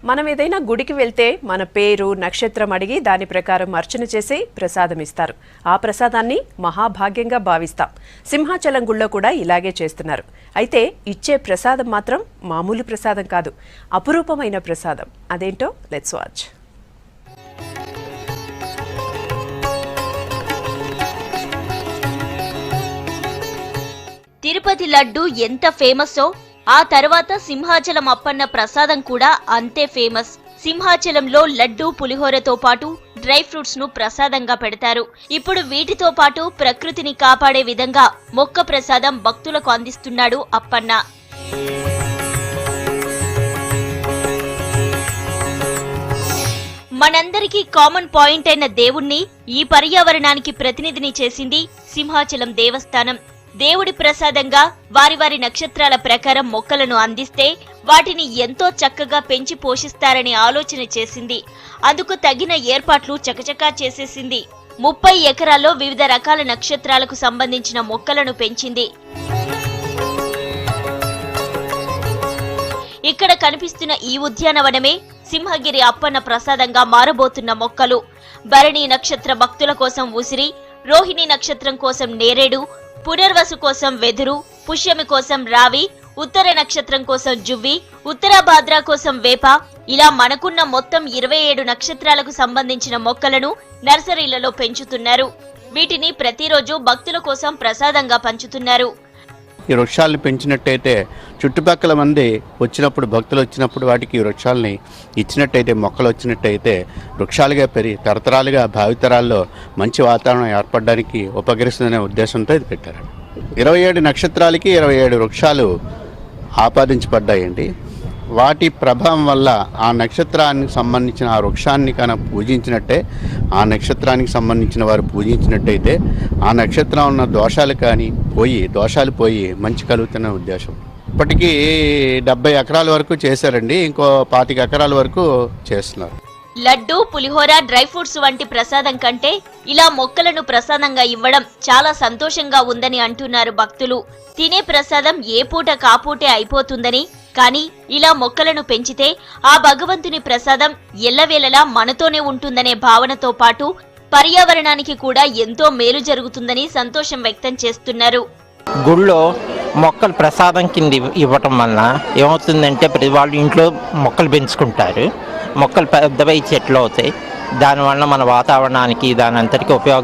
మనం ఏదైనా గుడికి వెళ్తే మన పేరు నక్షత్రం అడిగి దాని ప్రకారం అర్చన చేసి ప్రసాదం ఇస్తారు. ఆ ప్రసాదాన్ని మహాభాగ్యంగా భావిస్తాం. సింహాచలం గుళ్ళో కూడా ఇలాగే చేస్తున్నారు. అయితే ఇచ్చే ప్రసాదం మాత్రం మామూలు ప్రసాదం కాదు, అపురూపమైన ప్రసాదం. అదేంటో లెట్స్ వాచ్. తిరుపతి లడ్డు ఎంత ఫేమస్సో ఆ తర్వాత సింహాచలం అప్పన్న ప్రసాదం కూడా అంతే ఫేమస్. సింహాచలంలో లడ్డు పులిహోరతో పాటు డ్రై ఫ్రూట్స్ ను ప్రసాదంగా పెడతారు. ఇప్పుడు వీటితో పాటు ప్రకృతిని కాపాడే విధంగా మొక్క ప్రసాదం భక్తులకు అందిస్తున్నాడు అప్పన్న. మనందరికీ కామన్ పాయింట్ అయిన దేవుణ్ణి ఈ పర్యావరణానికి ప్రతినిధిని చేసింది సింహాచలం దేవస్థానం. దేవుడి ప్రసాదంగా వారి నక్షత్రాల ప్రకారం మొక్కలను అందిస్తే వాటిని ఎంతో చక్కగా పెంచి పోషిస్తారని ఆలోచన చేసింది. అందుకు తగిన ఏర్పాట్లు చకచకా చేసేసింది. 30 ఎకరాల్లో వివిధ రకాల నక్షత్రాలకు సంబంధించిన మొక్కలను పెంచింది. ఇక్కడ కనిపిస్తున్న ఈ ఉద్యానవనమే సింహగిరి అప్పన్న ప్రసాదంగా మారబోతున్న మొక్కలు. భరణి నక్షత్ర భక్తుల కోసం ఉసిరి, రోహిణి నక్షత్రం కోసం నేరేడు, పునర్వసు కోసం వెదురు, పుష్యమి కోసం రావి, ఉత్తర నక్షత్రం కోసం జువ్వి, ఉత్తరాభాద్ర కోసం వేప, ఇలా మనకున్న మొత్తం 27 నక్షత్రాలకు సంబంధించిన మొక్కలను నర్సరీలలో పెంచుతున్నారు. వీటిని ప్రతిరోజు భక్తుల కోసం ప్రసాదంగా పంచుతున్నారు. ఈ వృక్షాలను పెంచినట్టయితే చుట్టుపక్కల మంది వచ్చినప్పుడు, భక్తులు వచ్చినప్పుడు వాటికి ఈ వృక్షాలని ఇచ్చినట్టయితే, మొక్కలు వచ్చినట్టయితే వృక్షాలుగా పెరిగి తరతరాలుగా భావితరాల్లో మంచి వాతావరణం ఏర్పడడానికి ఉపకరిస్తుందనే ఉద్దేశంతో ఇది పెట్టారు. 27 నక్షత్రాలకి 27 వృక్షాలు ఆపాదించబడ్డాయండి. వాటి ప్రభావం వల్ల ఆ నక్షత్రానికి సంబంధించిన ఆ వృక్షాన్ని కనుక పూజించినట్టే, ఆ నక్షత్రానికి సంబంధించిన వారు పూజించినట్టయితే ఆ నక్షత్రం ఉన్న దోషాలు పోయి మంచి కలుగుతున్న ఉద్దేశం. ఇప్పటికీ 70 ఎకరాల వరకు చేశారండి. ఇంకో 25 ఎకరాల వరకు చేస్తున్నారు. లడ్డు, పులిహోర, డ్రై ఫ్రూట్స్ వంటి ప్రసాదం కంటే ఇలా మొక్కలను ప్రసాదంగా ఇవ్వడం చాలా సంతోషంగా ఉందని అంటున్నారు భక్తులు. తినే ప్రసాదం ఏ పూట కాపూటే అయిపోతుందని, కానీ ఇలా మొక్కలను పెంచితే ఆ భగవంతుని ప్రసాదం ఎల్లవేళలా మనతోనే ఉంటుందనే భావనతో పాటు పర్యావరణానికి కూడా ఎంతో మేలు జరుగుతుందని సంతోషం వ్యక్తం చేస్తున్నారు. గుళ్ళో మొక్కలు ప్రసాదం కింద ఇవ్వటం వల్ల ఏమవుతుందంటే ప్రతి వాళ్ళు ఇంట్లో మొక్కలు పెంచుకుంటారు. మొక్కలు పెద్దవై చెట్లు అవుతాయి. దానివల్ల మన వాతావరణానికి దాని అంతటికీ ఉపయోగం